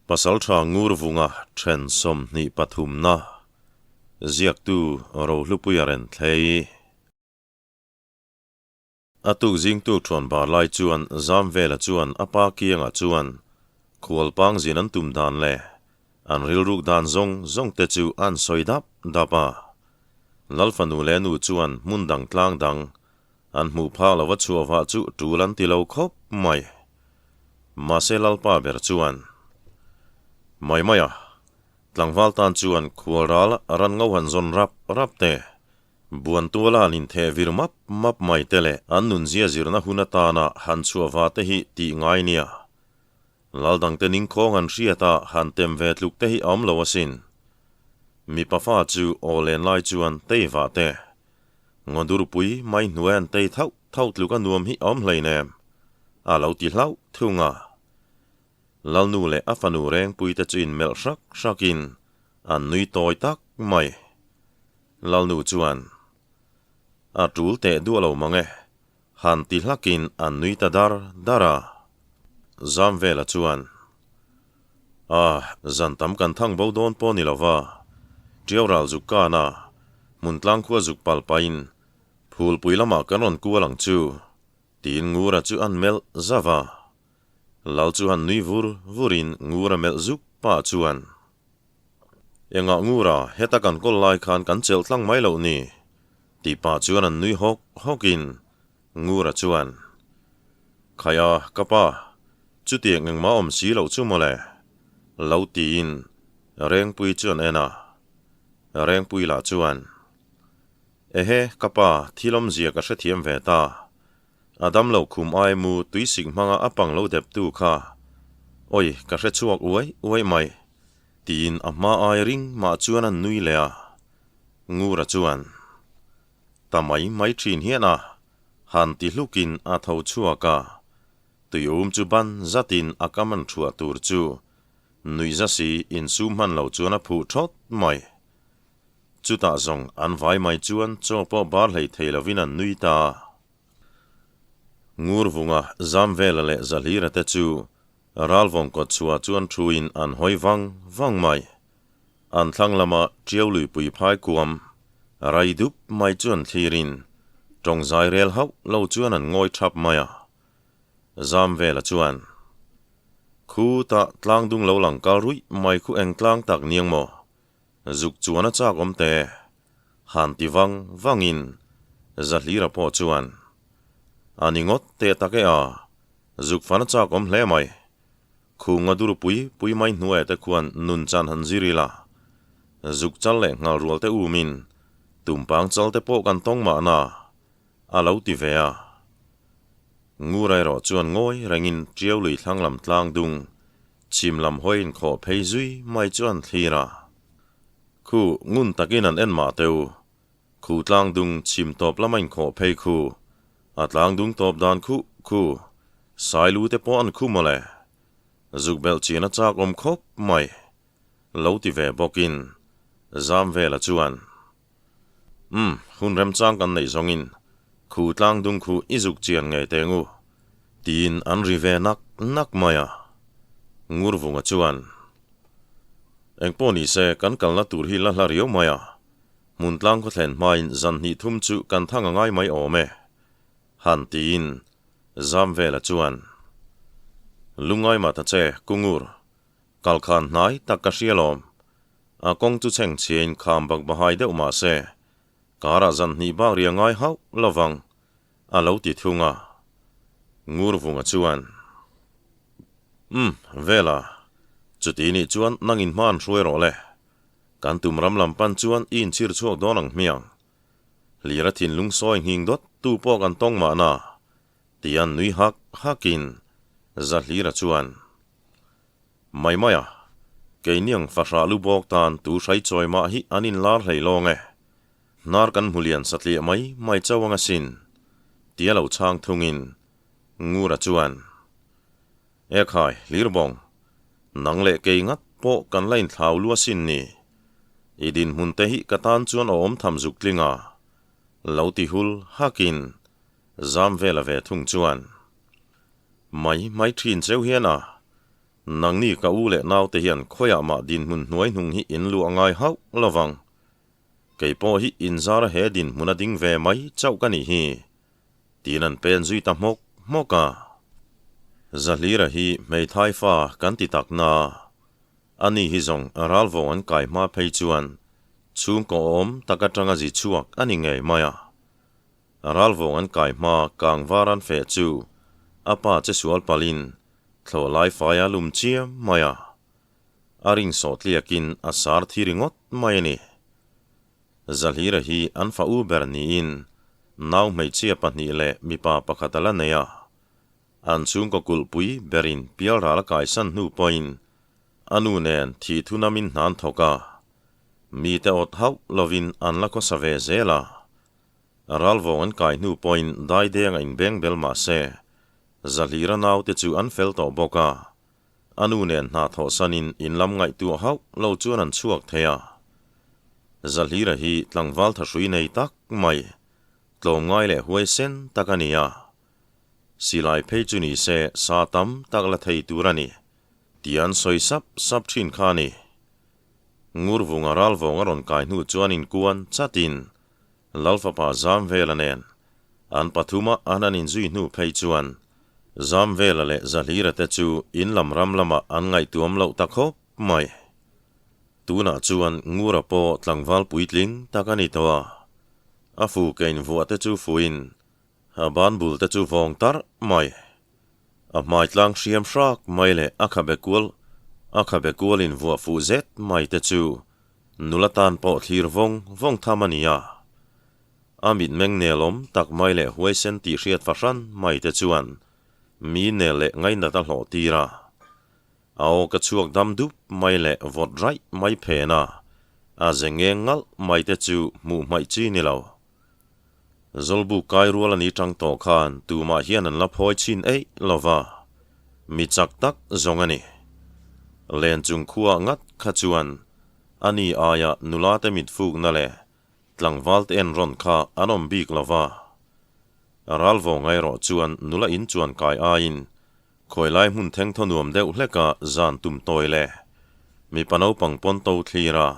pasal tha ngur vunga then som ni pathum na ziak tu ro lupuyaren thlei atuk jing tu thon ba lai chuan zam vela chuan apa kianga chuan khwal pang zin an tum dan le an ril ruk dan zong te chu an soidap dapa lalfanu le nu chuan mundang tlang dang an mu pha lawa chuwa chu tulan tilo khop mai maselal pa ber chuan mai maya tlangwal tan chuan khwalral ran ngau han zon rap te buan tuala nin the vir map mai tele an nun zia zirna hunata na han chuwa te hi ti ngai nia laldang te ning khong an riata han tem vetluk te hi am lawasin mi pafa chu olen lai chuan te wa te ngodur pui mai nuan te thau tluk anuam hi am hleinem a lo ti hlau thunga lalnu le afanu reng pui te chin mel shakin an nui toy tak mai lalnu chuan a tul te du lo mange han ti hlakin an nui ta dara zam vela chuan zantam kan thang bo don po ni lova tiawral zukana muntlang khua zuk palpain phul puilama kanon kualang chu tin ngura chu an mel zawa lal chu han nui vurin ngura mel zuk pa chuan enga ngura heta kan kol lai khan kan chel tlang mai lo ni ti pa chuan an nui hokin ngura chuan khaya kapa chuti ngeng ma om si lo chu mole lo tin reng pui chuan ena reng pui la chuan ehe kapa thilom zia ka hrethiam ve ta adam lo khum ai mu tuising manga apang lo dep tu kha oi ka hre chuak uai mai tin amma ai ring ma chuan an nui le a ngura chuan tamai mai thin hiana han ti hlukin a tho chuaka tuyum chu ban zatin akaman thua tur chu nui zasi in sum man lo chuan a phu thot mai chuta zong an vai mai chuan chopo bar hlei theilovin an nui ta ngur vunga zam vela le zalhira te chu ralvong ko chua chuan thuin an hoiwang mai an thanglama tiaului pui phai kuam raidup mai chuan thirin tong zai rel hau lo chuan an ngoi thap maya zam vela chuan khu ta tlang dung lo lang kal rui mai khu eng tlang tak niang mo zuk chuan a chak om te han ti wangin zalhira po chuan aningot te take a zuk fana chak om hle mai khu ngadur pui mai hnuai te khuan nun chan han zirila zuk chal le ngal rual te umin tumpang chal te po kan tong ma na alo ti ve a ngurai ro chuan ngoi rangin triau lui thanglam tlang dung chimlam hoin kho phei zui mai chuan thira khu ngun takin an en ma teu khu tlang dung chim top lamain kho phei khu atlang dung top dan khu sai lu te po an khu mole zuk bel china chak om khop mai lo ti ve bokin zam vela chuan hun rem chang kan nei zongin khu tlang dung khu izuk chian nge tengu tin an ri ve nak maya ngur vunga chuan engpo ni se kan kalna tur hi la hlario maya muntlang ko thlen main zan ni thum chu kan thanga ngai mai ome han tin zam vela chuan lungai mata che kungur kalkhan nai takashialom a kong chu cheng chen kham bak bahai de uma se kara zan ni ba ria ngai hau lawang a lo ti thunga ngur vunga chuan vela chuti ni chuan nangin man hruai ro le kan tumram lampan chuan in chir chuak donang miang lira thin lung soi hing dot tu po kan tong ma na tian nui hakin zalhira chuan mai maya keiniang fasha lu bok tan tu sai choi ma hi anin lar hleilonge nar kan hulian satli mai chawanga sin tia lo chang thungin ngura chuan e khai lirbong nang le ke ngat po kan lain thlau lua sin ni idin hun te hi katan chuan om tham zuk tlinga lo ti hul hakin zam vela ve thung chuan mai thin cheu hian a nang ni ka u le naw te hian khoya ma din mun hnuai hnung hi in lu angai hau lawang keipo hi inzara he din muna ding ve mai chau ka ni hi tinan pen zui ta moka zalira hi mei thai fa kan ti tak na ani hi zong aralvo an kai ma phei chuan chung ko om takatanga ji chuak ani ngei maya aralvo an kai ma kang varan fe chu apa che sual palin thlo lai faya lum chia maya aring sotliakin asar thiringot mayani zalira hi an fa u berni in naw mei chia pahni le mipa pakhatala neya an chung ko kulpui berin pial ral kai san nu point anu nen thi thunamin nan thoka mi te ot hau lovin an la ko save zela ralvo an kai nu point dai deng in beng bel ma se zalira naw te chu an fel to boka anu nen na tho sanin in lam ngai tu hau lo chuan an chuak theya zalira hi tlangwal thasui nei tak mai tlom ngai le huai sen takania silai phechuni se satam takla thei turani tian soi sap thin khani ngur vunga ral vonga ron kai nu chuan in kuan chatin lalfa pa zam velanen an pathuma anan in zui nu phei chuan zam velale zalira te chu in lam ram lama an ngai tuam lo takhop mai tuna chuan ngura po tlangwal puitling takani towa afu kein vuwa te chu fuin haban bul te chu vong tar mai a mai tlang hriam hrak mai le akhabe kual in vuwa fu zet mai te chu nulatan po thlir vong thamania amit meng nelom tak mai le huai sen ti hriat faran mai te chuan mi ne le ngai na ta hlo tira ao ka chuak dam dup mai le vot rai mai phena a zenge ngal mai te chu mu mai chi ni lo zolbu kai rual ani tang to khan tu ma hian an la phoi chin ei lova mi chak tak zongani len chung khuwa ngat khachuan ani aya nulate mit fuk na le tlangwalt en ron kha anom bik lova ralvo ngai ro chuan nula in chuan kai a in khoilai mun theng thonuam deuh hleka zan tum toile mi pano pangpon to thlira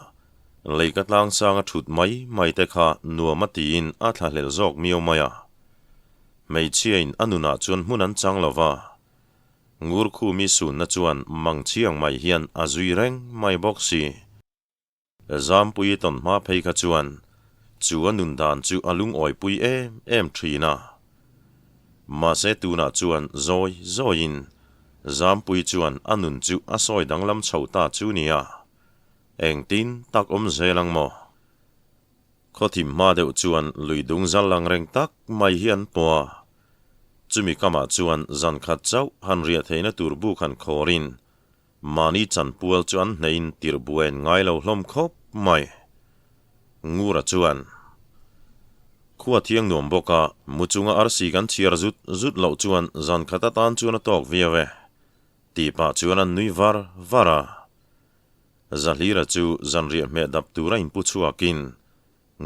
leikatlang sanga thut mai te kha nuamati in a thlahlel zok miau maya mei chiain anuna chuan hunan changlova ngur khu mi sun na chuan mang chiang mai hian azui reng mai boxi zam pui ton ma phei kha chuan chu anun dan chu alung oi pui em thina ma se tu na chuan zoin zam pui chuan anun chu asoi danglam chhota chu nia eng tin tak zelang mo khothim ma deuh chuan luidung zal lang reng tak mai hian poa chumi kama chuan zan khat chau han ria theina turbu khan khorin mani chan pual chuan nein tirbuen ngai lo hlom khop mai ngura chuan khuwa thiang nuam boka muchunga arsi kan thiar zut lo chuan zan khata tan chuan tok viave ti pa chuan an nui vara zalira chu zanria me dap tura in pu chuakin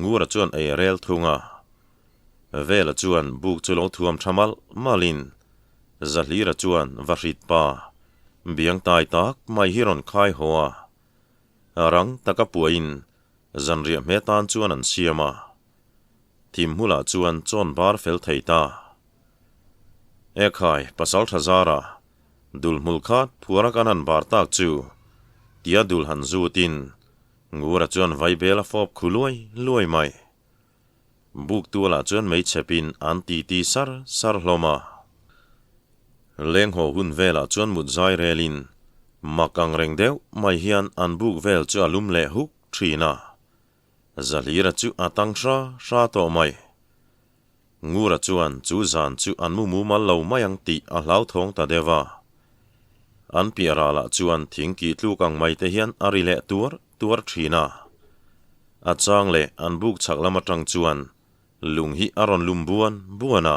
ngura chuan ei rel thunga vela chuan buk chulo thuam thamal malin zalira chuan varit pa biang tai tak mai hiron khai hoa arang taka puain zanria me tan chuan an siama tim hula chuan chon bar fel theita ekhai pasal thazara dul mulkhat phuara kanan bar tak chu tia dul han zutin ngura chuan vaibela fop khuluai mai buk tuala chuan mei chepin anti ti sar hloma leng ho hun vela chuan mut zai relin makang reng deuh mai hian an buk vel chu alum le huk thina zalira chu atang sha to mai ngura chuan chu zan chu an mu mal lo mayang ti a hlau thong ta dewa an piarala chuan thingki tlukang mai te hian arile tur thina achang le an buk chaklama tang chuan lung hi aron buana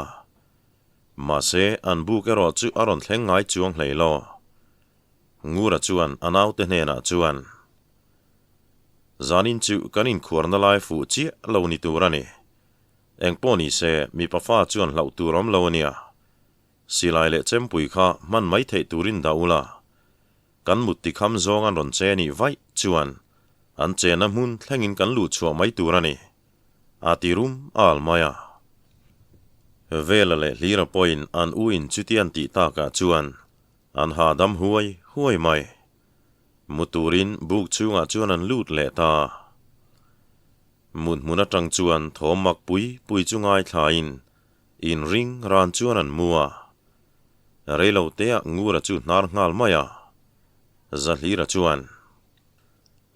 ma se an buk ero chu aron thleng ngai chuang hleilo ngura chuan anau te hna chuan zanin chu kanin khurna lai fu chi lo ni turani engponi se mi pafa chuan hlau turom lo ania silai le chempui kha man mai thei turin daula kan mut ti kham zong an ron che ni vai chuan an che na mun thlengin kan lu chua mai turani atirum almaya velale lira point an uin chutian ti ta ka chuan an ha dam huai mai muturin buk chunga chuan an lut le ta muna tang chuan thomak pui chungai thlain in ring ran chuan an mua reilo te ngura chu nar ngal maya zalira chuan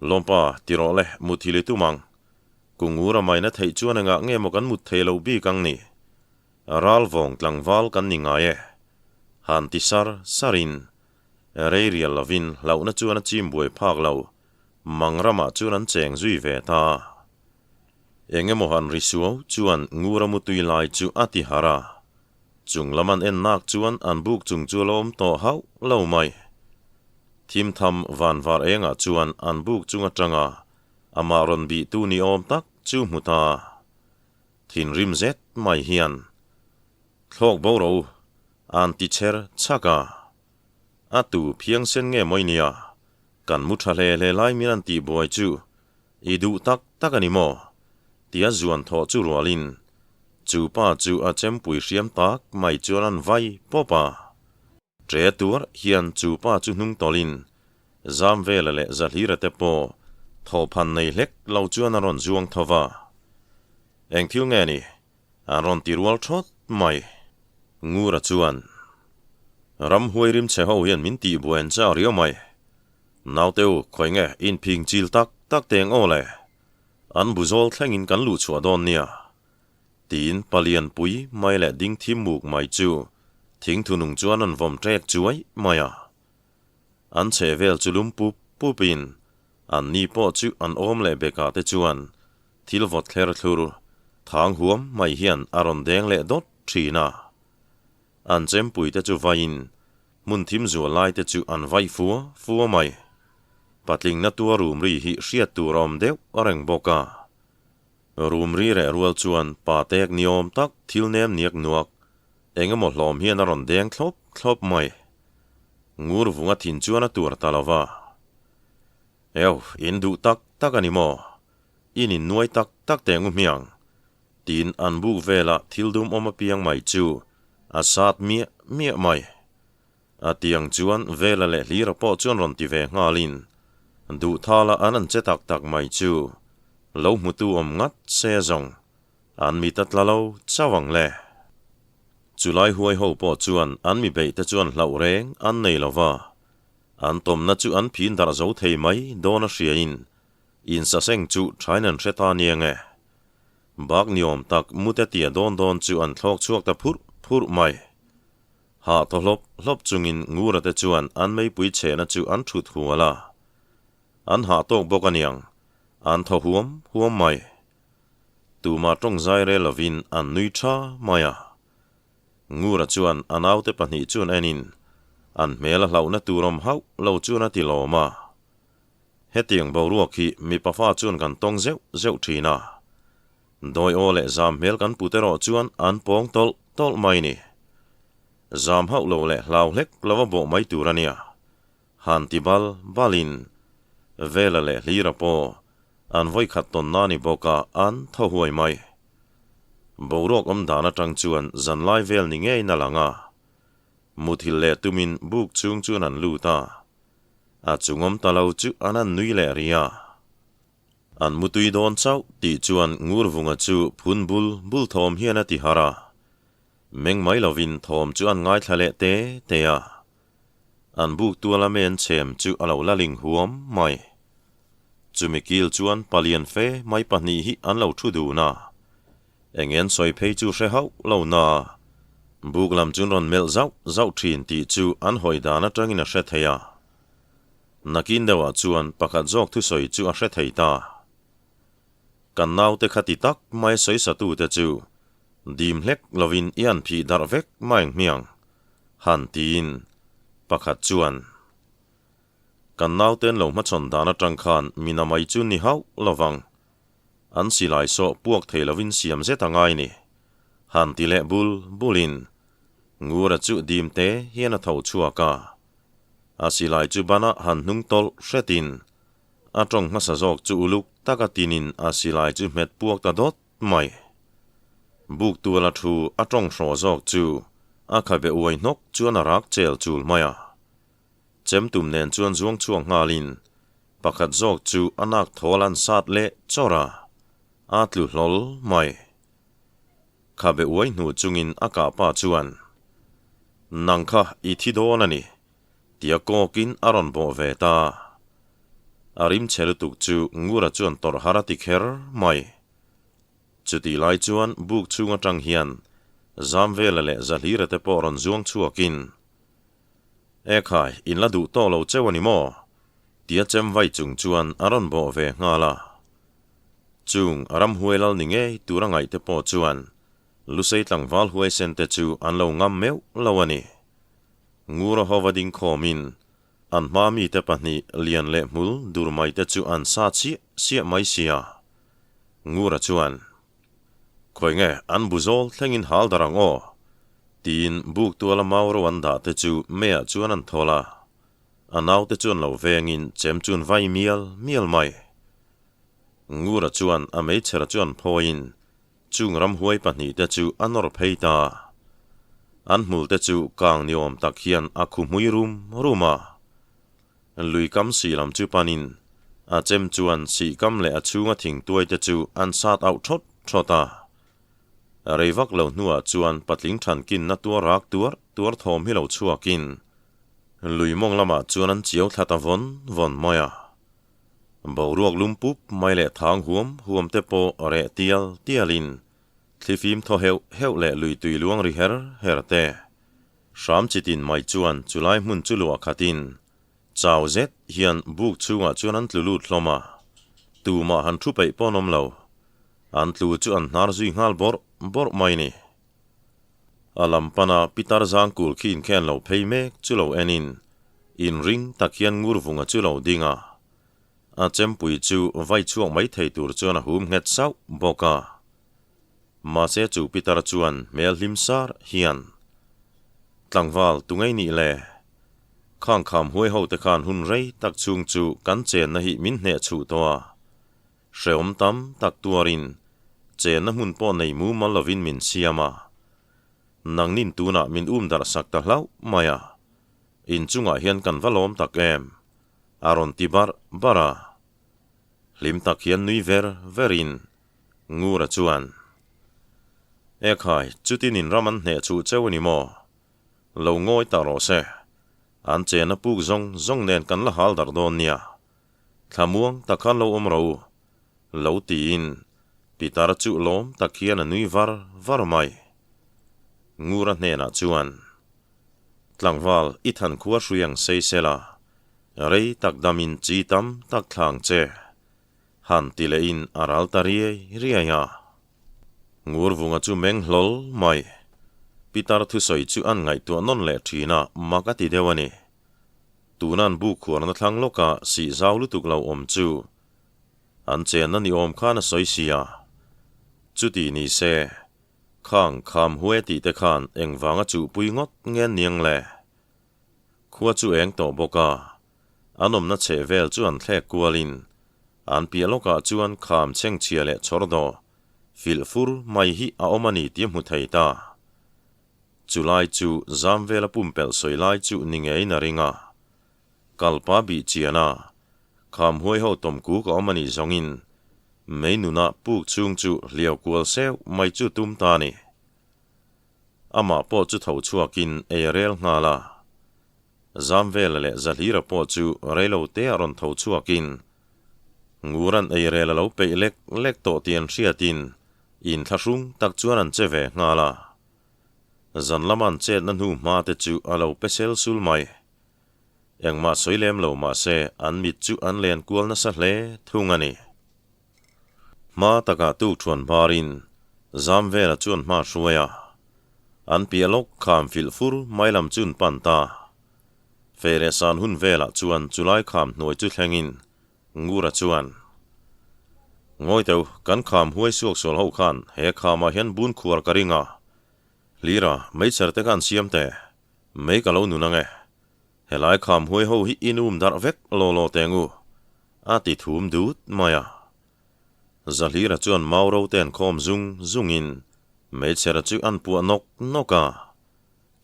lompa tirole muthile tumang kungura maina thei chuan anga nge mokan mut thelo bi kang ni ral vong tlangwal kan ni nga ye han tisar sarin reirial lovin launa chuan a chim buai phak lo mangrama chuan an cheng zui ve ta engemaw han risuo chuan ngura mutui lai chu ati hara chunglaman en nak chuan an buk chung chu lom to hau lo mai thim tham van var enga chuan an buk chunga tanga amaron bi tu ni om tak chu muta thin rim zet mai hian thlok boro an teacher chaka atu phiang sen nge moinia kan mu thale le lai miran ti boy chu idu tak ani mo tia zuan tho chu rualin chu pa chu a chem pui hriam tak mai chuan vai popa tre tur hian chu pa chu hnung tolin zam velale zalhira te po tho phan nei hlek lo chuan aron zuang thova eng thil nge ni aron tirwal thot mai ngura chuan ram huairim che ho hian min ti buen cha rio mai nauteu khoi nge in phing chil tak teng ole an buzol thlengin kan lu chua don nia tin palian pui mai le ding thim muk mai chu thing thunung chuan an vom trek chuai maya an che vel chulum pupin an ni po chu an om le beka te chuan thil vot thler thlur thang huam mai hian aron deng le dot thina an chem pui te chu vain mun thim zu lai te chu an vai fua mai patling na tua rum ri hi hriat tur om deuh areng boka rum ri re rual chuan pa tek niom tak thil nem niak nuak engemaw hlawm hian aron deng thlop mai ngur vunga thin chuan a tur talawa in du tak ani mo in nuai tak tengu miang tin an buk vela thildum oma piang mai chu asat mia mai atiang chuan vela le lira po chuan ron ti ve ngalin du thala anan che tak mai chu lo mutu om ngat se zong an mi tatlalo chawang le chulai huai ho po chuan an mi be te chuan hlau reng an nei lova an tom na chu an phin dar zo thei mai dona hria in sa seng chu thainan theta niange bak niom tak mute tia don chu an thlok chuak ta phur mai ha to hlop chungin ngura te chuan an mei pui che na chu an thut huala an ha tok bokaniang an tho huam mai tu ma tong zai re lovin an nui tha maya ngura chuan an autte pani chuan enin an mela hlauna turom hau lo chuan ati loma hetiang boruak hi mi pafa chuan kan tong zeu thina doi ole zam mel kan putero chuan an pong tol mai ni zam hau lo le hlau hlek lova bo mai turania han tibal balin vela le lira po an voi khat ton nani boka an tho huai mai borok dana tang chuan zan lai vel ni ngei na langa muthil le tumin buk chung chuan an luta a chungom talo chu anan nui le ria an mutui don chau ti chuan ngur vunga chu phunbul bul thom hian ati hara meng mai lovin thom chu an ngai thlale te a an buk tuala men chem chu alo laling huam mai chumikil chuan palian fe mai pahni hi an lo thu du na engen soi phei chu hre hau lo na buk lam chun ron mel zau thin ti chu an hoi dana tangin a hre theya nakin dewa chuan pakhat jok thu soi chu a hre thei ta kan nau te khati tak mai soi satu te chu dim hlek lovin ian phi dar vek mai miang han tin pakhat chuan kan nau ten lo ma chon dana tang khan mina mai chu ni hau lowang an silai so puak thei lovin siam zeta ngai ni han ti le bulin ngura chu dim te hian a tho chuaka asilai chu bana han nung tol hretin atong masa jok chu uluk takatinin asilai chu met puak ta dot mai buk tu la thu atong hro jok chu akhabe uai nok chuan arak chel chul maya chem tum nen chuan zuang chuang ngalin pakhat jok chu anak tholan sat le chora atlu hlol mai khabe uai nu chungin aka pa chuan nangkha I thi don ani tia kokin aron bo ve ta arim chelutuk chu ngura chuan tor harati kher mai chuti lai chuan buk chunga tang hian zamvela le zalhira te poron zuang chuakin ekhai in la du to lo chewani mo tia chem vai chung chuan aron bo ve ngala chung aram huelal ninge turangai te po chuan lusei tlangwal huai sen te chu an lo ngam meu lawani ngura hovading khomin an mami te pahni lian le mul durmai te chu an sa chi sia mai sia ngura chuan khoi nge an buzol thlengin hal darang o tin buk tuala mauro anda te chu mea chuan an thola anau te chuan lo vengin chem chun vai mial mai ngura chuan amei chera chuan phoin chung ram huai pahni te chu anor pheita an mul te chu kang niom tak hian akhu hui ruma lui kam silam chu panin a chem chuan si kam le a chunga thing tuai te chu an sat out thota reivak lo nuwa chuan patling than kin na tua rak tuar thom hi lo chuakin lui mong lama chuan an chiau thlata von maya boruak lumpup mai le thang huam te po re tialin thlifim tho heu le lui tui luang ri her te sham chitin mai chuan chulai mun chulua khatin chaw zet hian buk chunga chuan an tlulut hloma tuma han thu pei ponom lo an tlu chu an nar zui ngal bor mai ni alampana pitar zangkul khin khen lo pheime chulo enin in ring takhian ngurvunga chulo dinga a chempui chu vai chuang mai thei tur chuan a hum nget sau boka ma se chu pitar chuan mel hlimsar hian tlangwal tungai ni le khang kham huai ho te khan hun rei tak chung chu kan chen na hi min hne chu towa hreom tam tak tuarin chen na mun po nei mu malovin min siama nangnin tuna min dar sakta hlau maya in chunga hian kan valom tak em aron tibar bara lim tak hian nui verin ngura chuan ekhai chutinin raman hne chu chewani mo lo ngoi ta ro se an che na puk zong nen kan la hal dar don nia thamuang takhan lo omro lo tin pitar chu lom takhian anui var mai ngura hne na chuan tlangwal ithan khuwa hruyang seisela rei tak damin chi tam tak thlang che han tilein aral riaya ngurvunga chu meng hlol mai pitar thu soi chu an ngai tu non le thina makati dewani tunan bu khur na thlang loka si zawlu tuk lo om chu an chen na ni om khana soi sia chuti ni se khang kham hue ti te khan engwanga chu puingot ngen niang le khuwa chu eng to boka anom na che vel chu an thlek kualin an pia loka chuan kham cheng chia le chordo filfur mai hi a omani ti mu theita chulai chu zamvela pumpel soilai chu ningei na ringa kalpa bi chiana kham huai ho tomku ka omani zongin meinuna puk chung chu liao kual seu mai chu tum ta ni ama po chu thau chuakin erel ngala zamvela le zalhira po chu reilo te aron thau chuakin nguran erel lo pe lek to tian hriatin in thlashung tak chuan an cheve ngala zanlaman chet na nu ma te chu alo pesel sul mai engma soilem lo ma se an mit chu an len kual na sa hle thungani ma taka tu chuan barin zamvela chuan ma hruaya an pialok kham filfur mailam chun panta fere san hun vela chuan chulai kham noi chu thlengin ngura chuan ngoi teu kan kham huai suak sol ho khan he khama hian bun khuar karinga lira mei charte kan siam te mei ka lo nu na nge helai kham hoi ho hi inum dar vek lo tengu ati thum dut maya zalhira chuan mauro ten khom zungin meicher chu an pu nok noka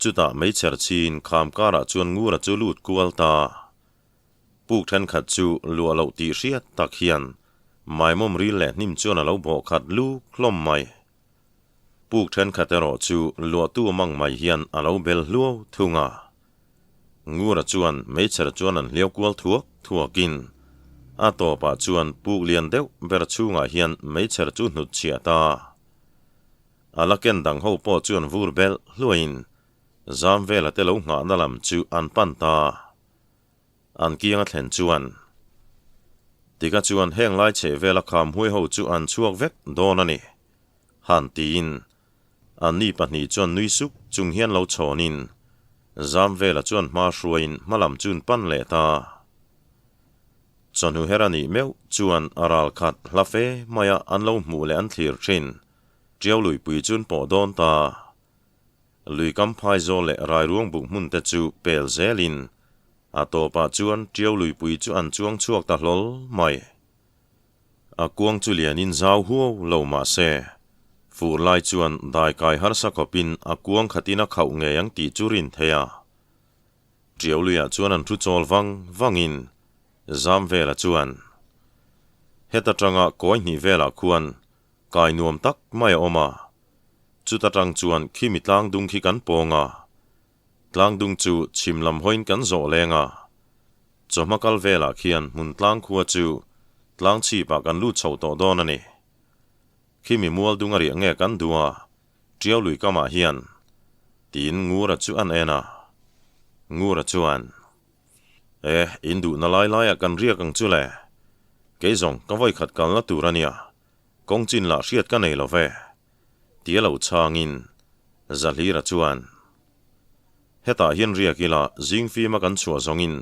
chuta meicher chin kham kara chuan ngura chu lut kualta puk then khat chu lua lo ti hriat tak hian maimom ri le nim chuan alo bo khat lu klom mai puk then khatero chu lua tu mang mai hian alo bel luo thunga ngura chuan meicher chuan an hliau kual thuakin ato pa chuan puk lian deuh ber chunga hian meicher chu hnut chiata alaken dang ho po chuan vur bel hluain zam vela te lo nga nalam chu an panta an kianga thlen chuan tika chuan heng lai che vela kham hui ho chu an chuak vek don ani han tin an ni pahni chuan nui suk chung hian lo chonin zam vela chuan ma hruain malam chun pan le ta chonu herani meu chuan aral khat hlafe maya an lo mu le an thlir thin triau lui pui chun po don ta lui kam phai zo le rai ruang buk mun te chu pel zelin atopa chuan triau lui pui chu an chuang chuak ta hlol mai akuang chu lianin zau huo lo ma se fur lai chuan dai kai har sa kopin akuang khatina khau nge yang ti churin theya triau luya chuan an thu chol wangin zam vela chuan heta tanga koi ni vela khuan kai nuam tak mai oma chuta tang chuan khimi tlang dung khi kan ponga tlang dung chu chimlam hoin kan zo lenga chomakal vela khian mun tlang khuwa chu tlang chi pa kan lu chho to don ani khimi mual dung ari nge kan duwa triau lui kama hian tin ngura chu an ena ngura chuan indu na lai kan ria kang chu le ke zong ka voi khat kan la turania kong chin la hriat ka nei lo ve tia lo changin zalhira chuan heta hian ria kila zingfi ma kan chua zongin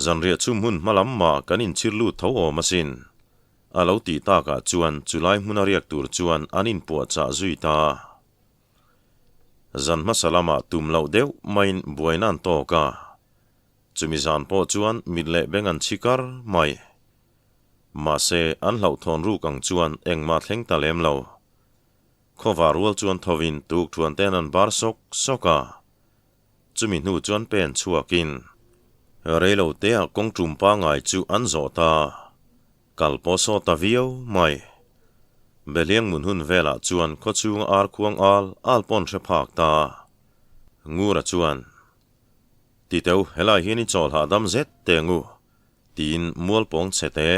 zanria chum hun malam ma kanin chirlu tho o masin alo ti ta ka chuan chulai hmuna riak tur chuan anin pu cha zuita zan masalama tum lo deu main buainan to ka chumi zan po chuan midle bengan chikar mai ma se an hlau thon ru kang chuan engma thleng ta lem lo khowa rual chuan thovin tuk thuan ten an bar soka chumi hnu chuan pen chuakin reilo te a kong tumpa ngai chu an zota kalposo ta vio mai beliang mun hun vela chuan kho chung ar khuang al pon hre phak ta ngura chuan ti teu helai hiani chol ha dam zet tengu tin mual pong chete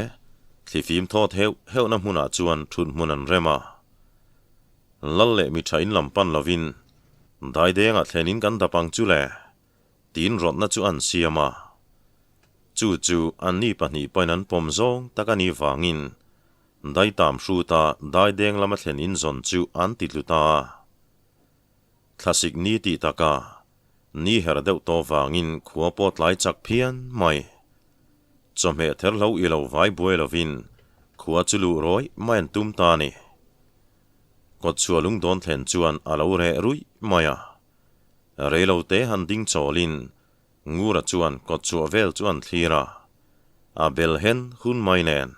thlifim thot heu na hmuna chuan thun hmunan rema lalle mi thain lampan lovin dai denga thlenin kan dapang chu le tin rot na chu an siama chu an ni pahni painan pom zong takani wangin dai tam hru ta dai deng lama thlenin zon chu an titluta classic ni ti taka ni her deuh to wangin khuwa pot lai chak phian mai chome ther lo I lo vai buai lovin khuwa chulu roi main tum ta ni kot chualung don thlen chuan alo re rui maya reilo te han ding cholin ngura chuan kot chu vel chuan thira a bel hen hun mai nen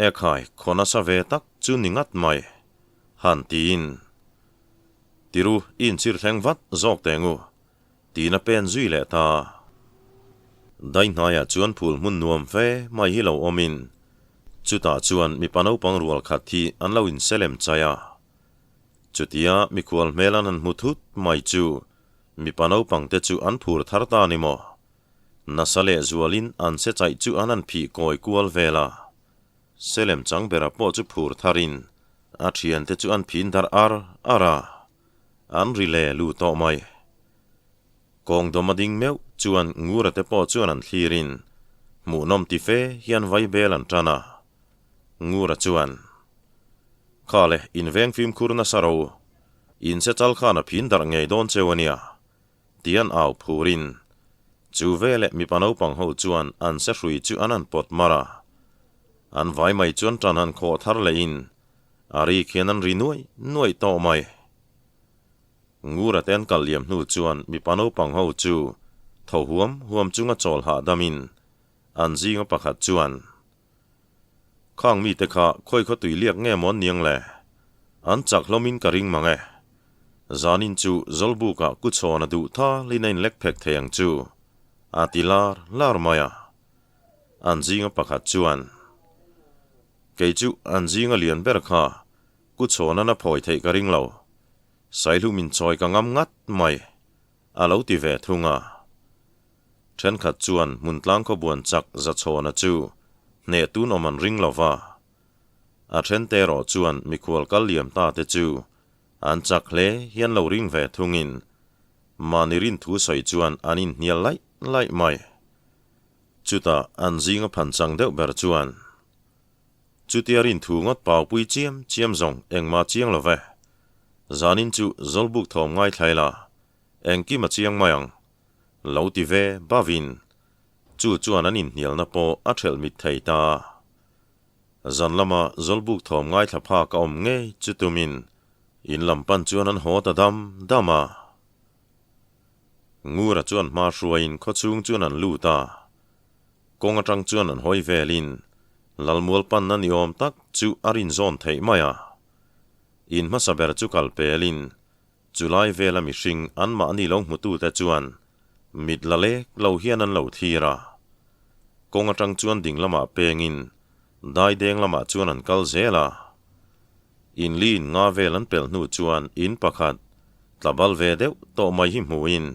ekhai khona sa ve tak chu ningat mai han tin tiru in chir thleng vat zok tengu tina pen zui le ta dai hnaya chuan phul mun nuam ve mai hi lo omin chuta chuan mi pano pang rual khat thi an lo in selem chaya chutia mi khwal melan an muthut mai chu mi pano pang te chu an phur thar ta ni mo nasale zualin an se chai chu anan phi koi kual vela selem chang bera po chu phur tharin a thian te chu an phin dar ara an rile lu to mai kong domading meu chuan ngura te po chuan an thlirin mu nom ti fe hian vai bel an tana ngura chuan khale in veng phim khurna saro in se chal khana phin dar ngei don chewania tian au phurin chu vele mi pano pang ho chuan an se hrui chu anan pot mara an vai mai chuan tran han kho thar le in ari khianan ri nuai to mai ngura ten kal liam hnu chuan mi pano pang ho chu thô huam chunga chol ha damin an zinga pakhat chuan khang mi te kha khoi kho tui liak nge mon niang le an chak hlomin ka ring mange zanin chu zolbu ka ku chona du tha linain lek phek theyang chu atilar lar maya an zinga pakhat chuan ke chu an zinga lian ber kha ku chona na phoi thei ka ring lo sailu min choi ka ngam ngat mai alo ti ve thunga then khat chuan muntlang ko buan chak za chona chu ne tun oman ring lova a then te ro chuan mikhwal kal liam ta te chu an chak hle hian lo ring ve thungin manirin thu soi chuan anin hnial lai mai chuta an zinga phanchang deuh ber chuan chutiarin thu ngot pau pui chiam zong engma chiang love zanin chu zolbuk thom ngai thlaila engki ma chiang mayang lo ti ve bavin chu chuan anin hnial na po a thel mit thei ta zanlama zolbuk thom ngai thapha ka om nge chutumin in lampan chuan an hota dama ngura chuan ma hruain kho chung chuan an lu ta konga tang chuan an hoi velin lalmual pan na ni om tak chu arin zon thei maya in masaber chu kalpelin July vela mi hring an ma ani long mutu te chuan mit lale lo hian an lo thira konga tang chuan ding lama pengin dai deng lama chuan an kal zela in lin nga velan pel nu chuan in pakhat tlabal ve deuh to mai hi muin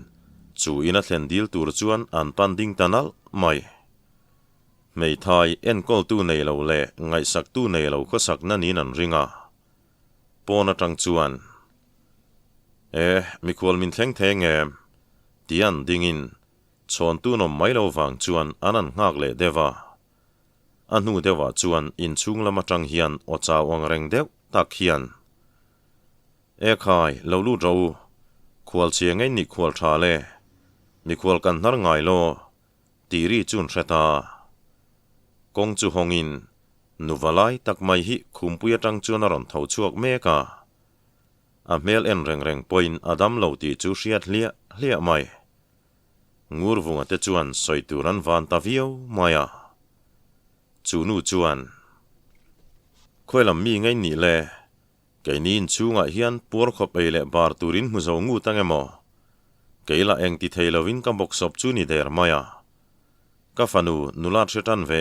chu in a thlen dil tur chuan an pan ding tanal mai mei thai en kol tu nei lo le ngai sak tu nei lo kho sak na nin an ringa pona tang chuan mikhwal min thleng the nge tian dingin chon tu no mai lo wang chuan anan ngak le dewa anu dewa chuan in chung lama tang hian o chaw ang reng deuh tak hian khai lo lu ro khwal chiang ei ni khwal tha le mikhwal kan nar ngai lo tiri chun theta kong chu hongin nuwalai tak mai hi khumpuya tang chuan aron tho chuak meka a mel en reng point adam lo ti chu hriat hlia mai ngur vunga te chuan soituran van ta viau maya chu nu chuan khoilam mi ngai ni le keinin chunga hian pur khop ei le bar turin mu zo ngu tangemo keila eng ti theilovin ka box sop chu ni der maya ka fanu nulat shetan ve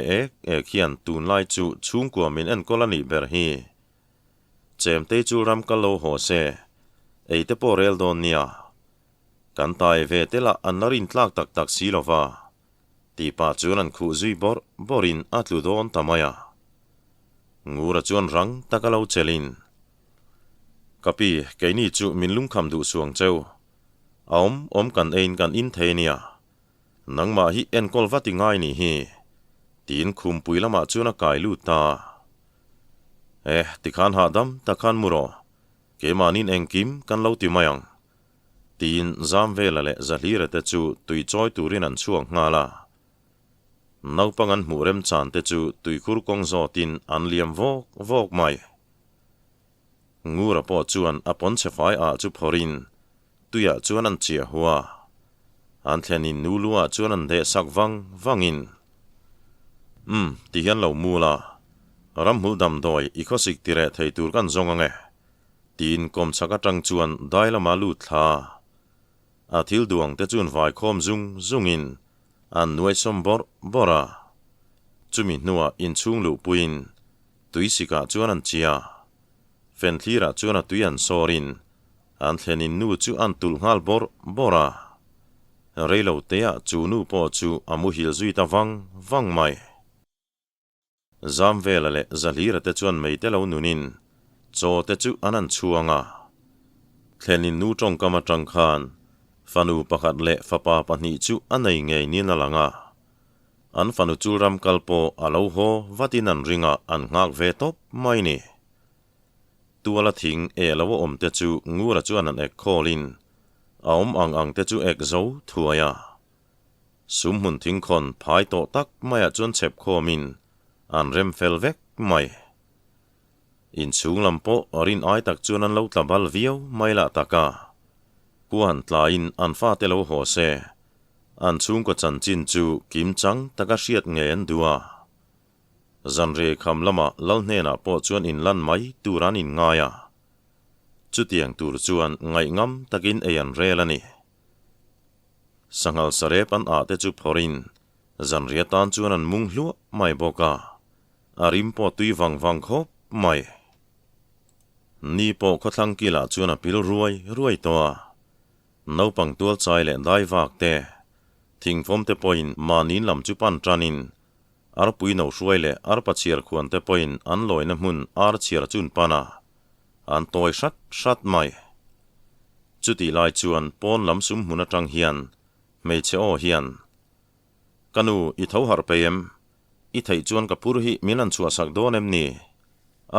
ek hian tun lai chu chung kwa min en kolani ber hi chem te chu ram ka lo ho se eite po rel don nia kan tai ve te la anarin tlak tak si lova ti pa chuan an khu zui borin atlu don tamaya ngura chuan rang takalo chelin kapi keini chu minlung kham du suang cheu om kan ein kan in thenia nangma hi en kol vati ngai ni hi tin khum puilama chuna kai lu ta tikhan ha dam takhan muro ke manin engkim kan lo ti mayang tin zam vela le zalira te chu tui choi turin an chuang ngala nau pangan murem chan te chu tui khur kong zo tin an liam vok mai ngura po chuan apon chefai a chu phorin tuya chuan an chia huwa an thlenin nulua chuan an de sak wangin ti hian lo mula ram hul dam doi ikhosik tire thei tur kan zonga tin kom chaka tang chuan dailama lu thla a thil duang te chun vai khom zungin an nuai som bora chumi nuwa in chung lu puin tuisika chuan an chia fen thira chuan a tuian sorin an thlenin nu chu an tul ngal bora reilo tea chu nu po chu amu hil zui ta wang mai zam vela le zalira te chuan mei te lo nunin cho te chu anan chuanga thlenin nu tong kama tang khan fanu pakhat le fapa pahni chu anei ngei ni na langa an fanu chu ram kalpo alo ho vatinan ringa an ngak ve top mai ni tuala thing lawo om te chu ngura chuan an ek kholin aom ang te chu ek zo thuaya sum hun thing khon phai to tak maya chuan chep khomin an rem fel vek mai in chung lampo orin ai tak chuan an lo tlabal viau mai la taka kuan tla in an fa te lo ho se an chung ko chan chin chu kim chang taka hriat nge an dua zan re kham lama lal hna po chuan in lan mai turan in ngaya chu tiang tur chuan ngai ngam takin eian relani sangal sarep an ate chu phorin zan riatan chuan an mung hlu mai boka arim po tui wang khop mai ni po khothlang kila chuan a pil ruai toa naupang tual chai le dai wak te thingfom te point manin lam chu pan tranin ar pui no hruai le ar pachiar khuan te point an loina hmun ar chiar chun pana an toi shat mai chuti lai chuan pon lam sum hmun atang hian meiche o hian kanu I tho har pem I thei chuan ka pur hi minan chua sak donem ni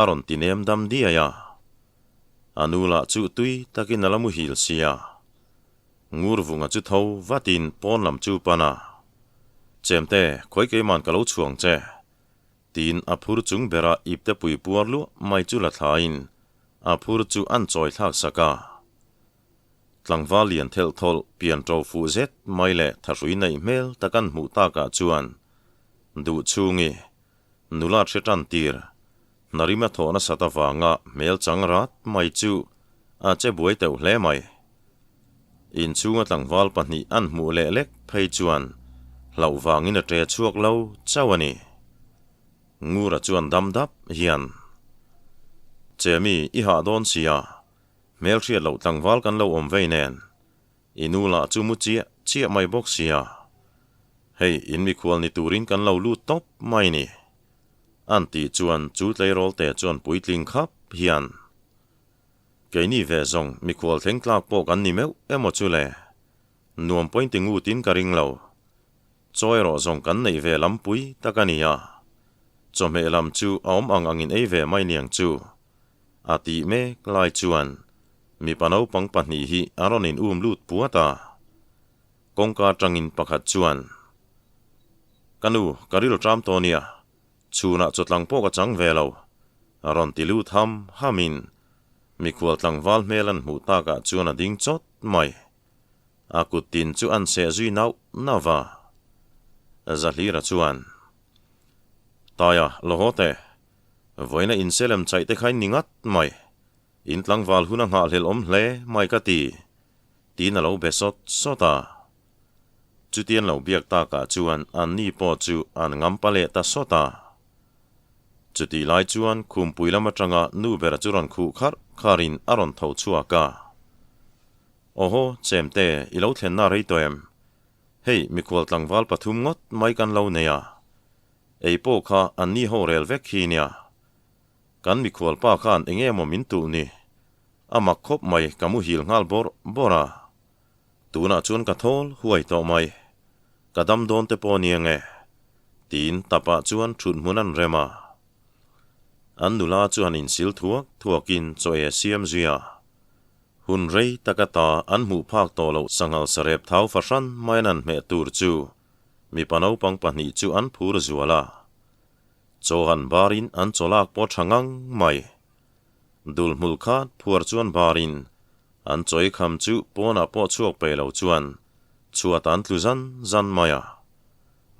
aron tinem dam dia ya anula chu tui takin alamu hil sia ngur vunga chu tho vatin pon lam chu pana chemte khoi ke man kalo chuang che tin aphur chung bera ipte pui puarlu mai chu la thain aphur chu an choi thak saka tlangwalian thel thol pian tro fu zet mai le tharui nei mel takan mu ta ka chuan du chungi nula thetan tir narima thona satawanga mel changrat mai chu a che buai teu hle mai in chunga tlangwal pahni an mu le lek phei chuan lau wangin a tre chuak lo chawani ngura chuan damdap hian chemi I ha don sia mel thriat lo tlangwal kan lo om veinen inula chu mu chia mai bok sia hei in mi khwal ni turin kan lo lu top mai ni anti chuan chu tleirol te chuan puitling khap hian keini ve zong mi khwal thengtlak po kan ni meu emo chule nuam pointing u tin karing lo choi ro zong kan nei ve lampui takania chome lam chu aom angin ei ve mai niang chu ati me klai chuan mi panau pang pahni hi aronin lut puata kongka tangin pakhat chuan kanu karil tram tonia chuna chotlang po ka chang velo aron tilu tham hamin mi khwal tlangwal melan mu ta ka chuan a ding chot mai akutin chu an se zui nau nawa zalira chuan taya lohote voina inselem chaite khain ningat mai in tlangwal huna nga hlel om hle mai ka ti tin alo besot sota chutian lo biak ta ka chuan an ni po chu an ngam pale ta sota chuti lai chuan khum puilama tanga nu bera churan khu kharin aron tho chuaka oho chemte ilo thlenna rei toem hei mi khwal tlangwal pathum ngot mai kan lo neya ei po kha an ni ho rel vek hi nia kan mi khwal pa khan enge mo min tu ni ama khop mai kamu hil ngal bora tuna chun ka thol huai to mai kadam don te po niange tin tapa chuan thun munan rema an nula chuan in sil thuakin choe siam zia hun rei takata an mu phak to lo sangal sarep thau fashan mainan me tur chu mi panau pang pahni chu an phur zuala chohan barin an cholak po thangang mai dul mulkhat phuar chuan barin an choi kham chu pona po chuak pe lo chuan chuatan tluzan zan maya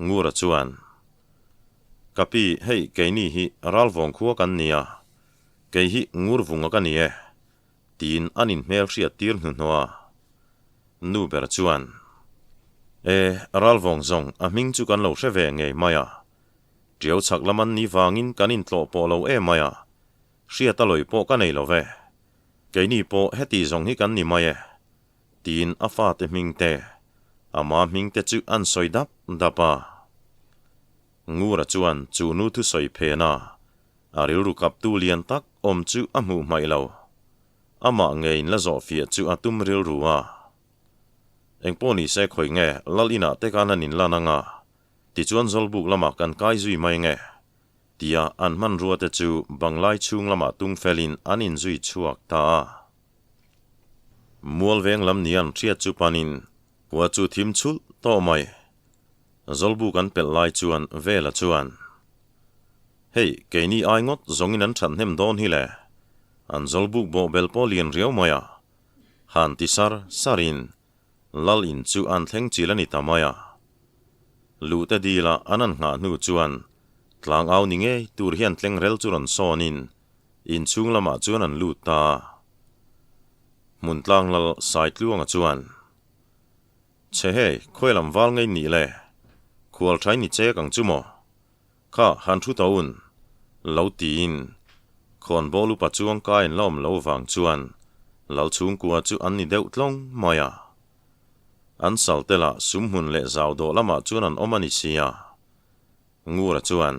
ngura chuan kapi hei keini hi ralvong khuwa kan nia kei hi ngur vunga kan nie tin anin mel hriat tir hnuwa nu ber chuan ralvong zong a ming chu kan lo hreve ngei maya triau chak laman ni wangin kanin tlo po lo maya hriat aloi po ka nei lo ve keini po heti zong hi kan ni mai tin afa te ming te ama ming te chu an soidap dapa ngura chuan chu nu thu soi phena aril ru kap tu lian tak om chu amu mai lo ama ngein la zo fia chu atum ril ruwa engponi se khoi nge lalina te kananin lananga ti chuan zolbuk lama kan kai zui mai nge tia an man ruate chu banglai chung lama tung felin anin zui chuak ta mual veng lam nian thiat chu panin wa chu thim chul to mai zolbu kan pel lai chuan vela chuan hei keini aingot zongin an than hem don hi le an zolbu bo bel polian riau maya han tisar sarin lal in chu an thleng chilani tamaya lu te dila anan nga nu chuan tlang au ni nge tur hian thleng rel churan sonin in chung lama chuan an lu ta mun tlang lal sai tluanga chuan che he khoilam wal ngei ni le khual thai ni che kang chumo kha han thu taun lo tin khon bolu pa chuang ka in lom lo wang chuan lal chung kwa chu an ni deuh tlong maya an saltela sumhun le zau do lama chuan an omani sia ngura chuan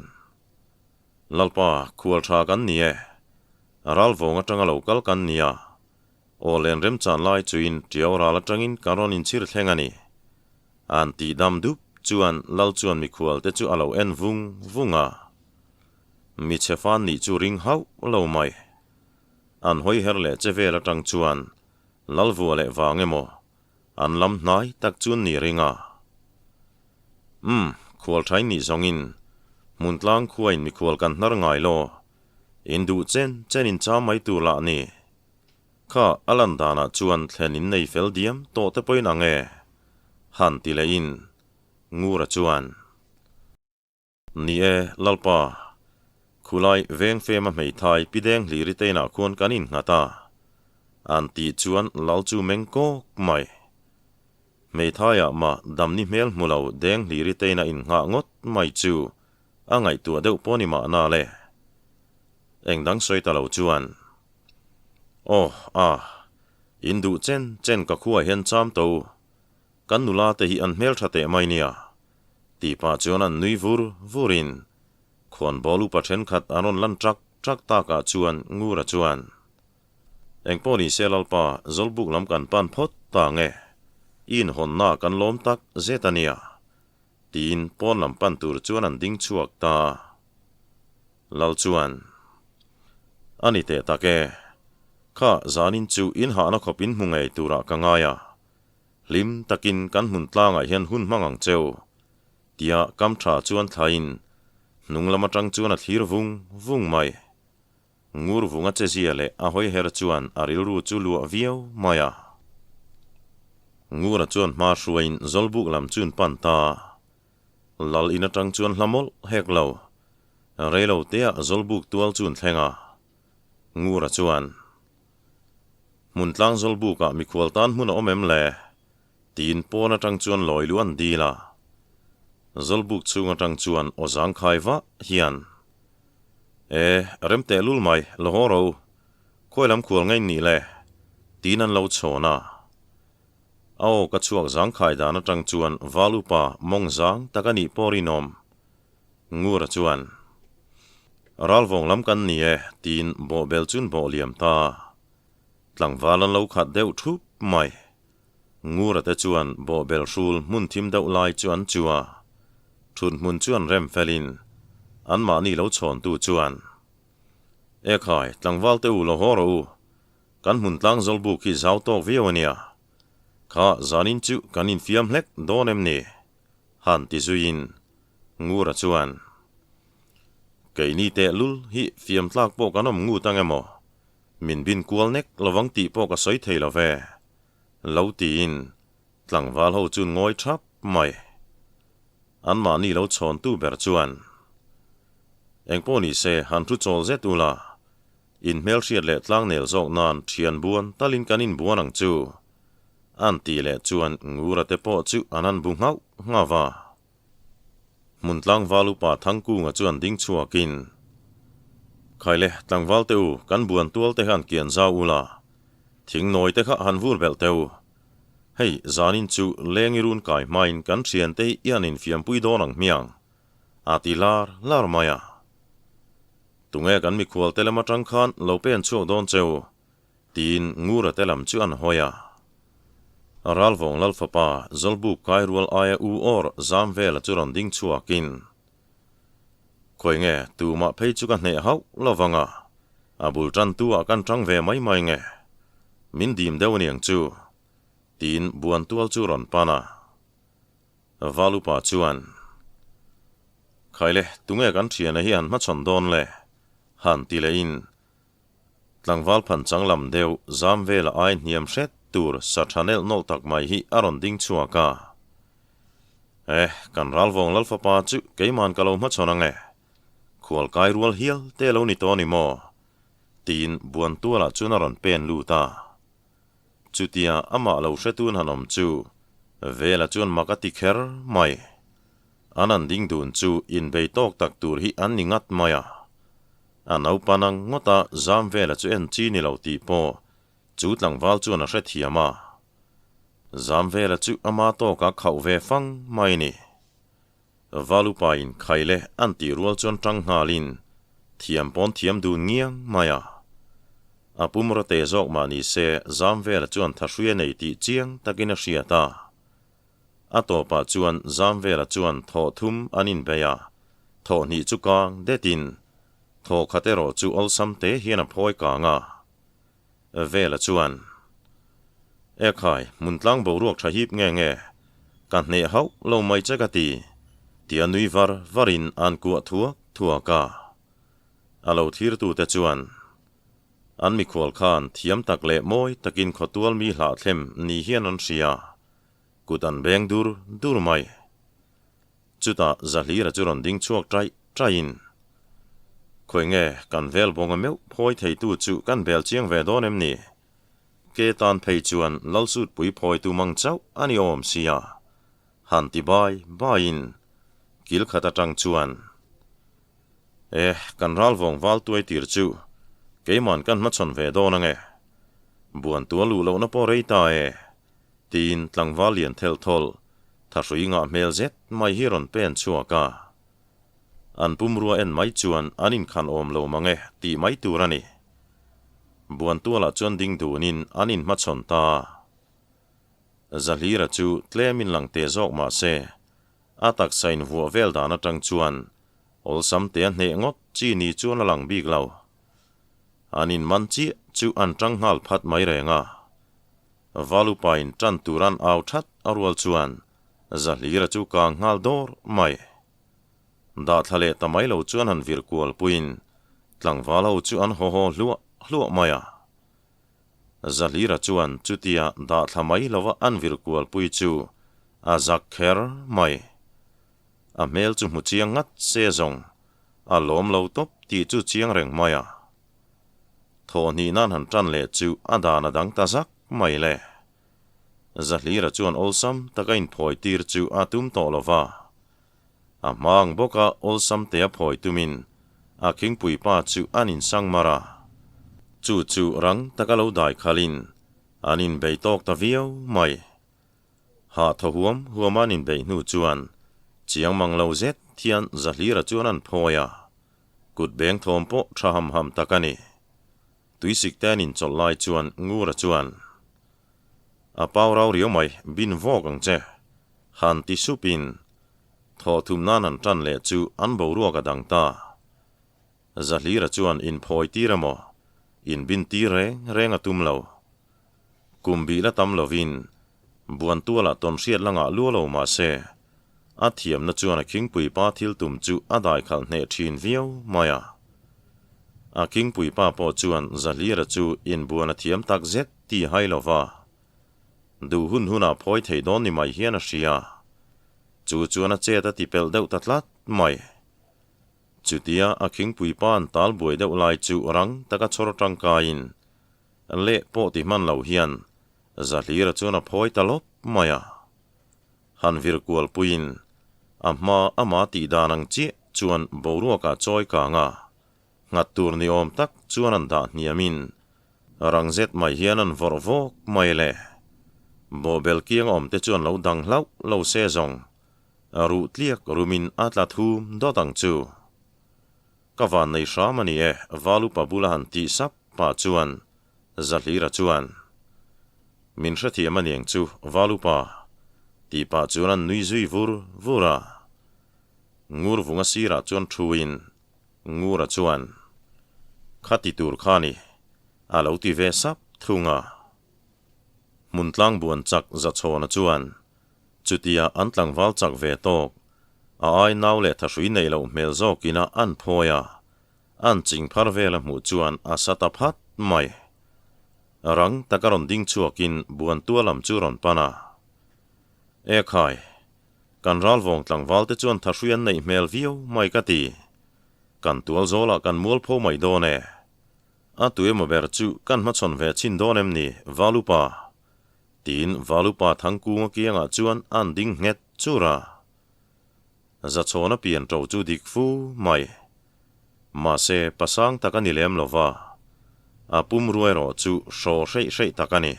lalpa khual tha kan ni e ral vonga tanga lokal kan nia o len rem chan lai chuin tiora la tangin karon in chir thlengani an ti dam dup chuan lal chuan mi khual te chu alo en vunga mi chefan ni chu ring hau lo mai an hoi her le chevela tang chuan lal vu le wangemo an lam nai tak chun ni ringa khual thai ni zongin muntlang khuain mi khual kan nar ngai lo indu chen in cha mai tu la ni kha alandana chuan thlenin nei fel diam to te poina nge han ti le in ngura chuan ni e lalpa khulai veng fe ma mei thai pideng li ri te na khon kanin ngata an ti chuan lal chu mengko mai mei thaya ma damni mel mulo deng li ri te na in nga ngot mai chu angai tu deuh poni ma na le engdang soi ta lo chuan indu chen ka khuai hen cham to kan nula te hi an mel thate mai nia ti pa chuan an nui vurin khon bolu pa then khat anon lan trak ta ka chuan ngura chuan engponi selalpa zolbuk lam kan pan phot ta nge in hon na kan lom tak zetania tin pon lam pan tur chuan an ding chuak ta lal chuan ani te take kha zanin chu in ha na khopin hmungei tura kangaya lim takin kan hun tlanga hian hun mangang cheu tia kam tha chuan thain nunglama tang chuan a thlir vung mai ngur vunga che ziale a hoi her chuan aril ru chu lu viau maya ngura chuan ma hruain zolbuk lam chun pan ta lal ina tang chuan hlamol heklo reilo tia zolbuk tual chun thlenga ngura chuan muntlang zolbuka mi khualtan hmun omem le tin pona tang chuan loi luan dila zolbuk chunga tang chuan ozang khaiwa hian remte lul mai lohoro khoilam khual ngai ni le tin an lo chona ao ka chuak zang khai dana tang chuan valupa mongzang takani porinom ngura chuan ralvong lam kan ni tin bo bel chun bo liam ta tlang valan lo khat deuh thup mai ngura te chuan bo bel sul mun thim deuh lai chuan chua thun mun chuan rem felin an ma ni lo chon tu chuan khai tlang val te u lo horo kan mun tlang zolbu ki zau tok viawnia kha zanin chu kanin fiam hlek donem ni han ti zuin ngura chuan kei ni te lul hi fiam tlak po kanom ngu tangemo min bin kual nek lawang ti po ka soi thei lo ve lo tin tlang wal ho chun ngoi thap mai an ma ni lo chon tu ber chuan engpo ni se han thu chol zetula in mel riat le tlang nel zok nan thian buan talin kanin buan ang chu an ti le chuan ngura te po chu anan bu ngau ngawa mun tlang walu pa thangku nga chuan ding chuakin khaile tlangwal teu kan buan tual te han kian za ula thing noi te kha han vur bel teu hei zanin chu lengirun kai main kan thian te ianin fiam pui donang miang atilar lar maya tunge kan mi khwal telema tang khan lo pen chuak don cheu tin ngura telam chu an hoya ralvong lalfapa zolbu kairual aya u or zamvela churan ding chuakin khoi nge tu ma phei chu kan nei hau lawanga abul tran tu a kan tang ve mai nge min dim dewniang chu tin buan tual chu ron pana valupa chuan khaile tunge kan thian a hian ma chon don le han ti le in tlangwal phan changlam deu zamvela ai niam hret tur sa chanel nol tak mai hi aron ding chuaka kan ralvong lalfa pa chu keiman kalo ma chona nge khual kai rual hial te lo ni to ni mo tin buan tuala chunaron pen lu ta chutia ama lo hretun hanom chu vela chuan makati kher mai anan ding dun chu in bei tok tak tur hi an ningat maya anau panang ngota zam vela chu en chi ni lo ti po chu tlang wal chuan a hret hiama zam vela chu ama to ka khau ve fang mai ni valupa in khaile anti rual chuan tang halin thiam pon thiam du ngiang maya apumro te zok mani se zam vela chuan thashria nei ti chiang takina hriata atopa chuan zam vela chuan tho thum anin beya tho ni chu kang detin tho khatero chu olsam te hian a phoi ka nga vela chuan ekhai muntlang boruak thahip nge nge kan ne hau lo mai chakati tia nui varin an ku thua ka alo thir tu te chuan an mi khol khan thiam tak le moi takin khotual mi hla thlem ni hian an ria kutan beng dur mai chuta zalira churon ding chuak train khoi nge kan vel bonga meu phoi thei tu chu kan bel chiang ve don em ni ke tan phei chuan lalsut pui phoi tu mang chau ani om sia han ti bai in kil khata tang chuan kan ralvong wal tuai tir chu keiman kan ma chon ve don ange buan tu lu lo na po reita tin tlang walian thel thol tharui nga mel zet mai hiron pen chuaka an pumrua en mai chuan anin khan om lo mange ti mai turani buan tuala chuan ding dunin anin ma chon ta zalira chu tlemin lang te zok ma se atak sain vu vel dana tang chuan ol sam te hne ngot chi ni chuan lang bik lo anin manchi chu an tang hal phat mai renga valupain tan turan au that arwal chuan zalira chu ka ngal dor mai da thale tamai lo chuan han vir kual puin tlangwalo chu an ho hlu maya zalira chuan chutia da thamai lova an vir kual pui chu azak kher mai a mel chu mu chiang ngat se zong a lom lo top ti chu chiang reng maya tho ni nan han tran le chu adana dang ta zak mai le zalira chuan olsam takain phoi tir chu atum to lova a mang boka olsam te a phoi tumin a king pui pa chu anin sang mara chu rang takalo dai khalin anin beitok ta viau mai ha huamanin bei nu chuan chiang mang lo zet thian zalira chuan an phoya kut beng thom po thaham ham takani tuisik tanin chollai chuan ngura chuan a paurau riau mai bin vokang che han ti supin tho thum nan an tran le chu an bo ruak adang ta zalira chuan in phoi tiramo in bin ti reng atum lo kumbi la tam lovin buan tuala ton hriat langa lualo ma se a thiam na chuan a king pui pa thil tum chu adai khal hne thin viau maya a king pui pa po chuan zalira chu in buan a thiam tak zet ti hailova du huna phoi thei don ni mai hian a hria chuan a cheta ti pel deuh tatlat mai chutia a king pui pan tal buai deuh lai chu rang taka chor tangka in le po ti man lo hian zalira chuan a phoi talop maya han vir kual puin ama ti danang chi chuan boruaka choi ka nga ngat tur ni om tak chuan an da niamin rangzet mai hian an vorvok mai le bo bel kiang om te chuan lo dang hlau lo se zong ru tliak rumin atla thum do tang chu kawan nei shamani valu pabulahan ti sap pa chuan zalira chuan min hrathi amaniang chu valu pa ti pa chuan an nui zui vura ngur vunga sira chuan thuin ngura chuan khati tur khani alo ti ve sap thunga muntlang buan chak za chona chuan chutia antlang wal chak ve tok a ai nau le thrui nei lo mel zokina an phoya an ching phar vela mu chuan a sata phat mai rang takaron ding chuakin buan tua lam chu ron pana e khai kan ral vong tlang walte chuan thahrian nei hmel viau mai ka ti kan tual zola kan mual pho mai do ne a tuema ber chu kan ma chon ve chin donem ni valupa tin valupa thangku kianga chuan an ding nget chura za chona pian tro chu dik fu mai ma se pasang takani lem lova apum ruero chu sho sei takani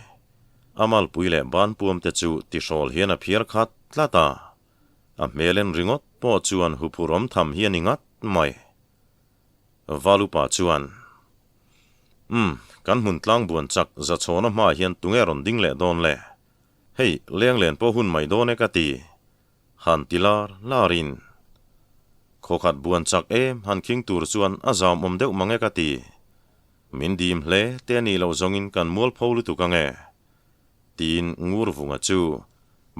amal puile ban puam te chu ti sol hian a phiar khat tlata a melen ringot po chuan hupurom tham hian ingat mai valupa chuan kan mun tlang buan chak za chona ma hian tungeron ding le don le hei leng len po hun mai do ne ka ti han tilar larin khokhat buan chak han king tur chuan azam deuh mange ka ti min dim hle te ni lo zongin kan mual pholu tu ka nge tin ngur vunga chu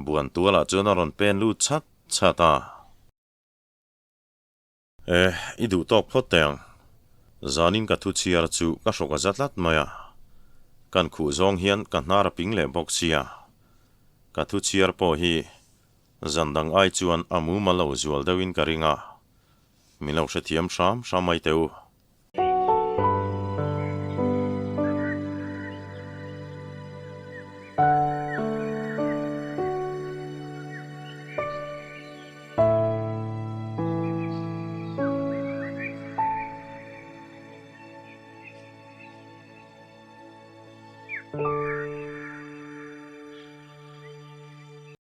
buan tuala chuan aron pen lu chata idu tok photeng zanin ka thu chiar chu ka hroka zatlat maya kan khu zong hian kan nar ping le boxia ka thu chiar po hi zandang ai chuan amu malo zual deuin ka ringa milo hrethiam sham shamai teu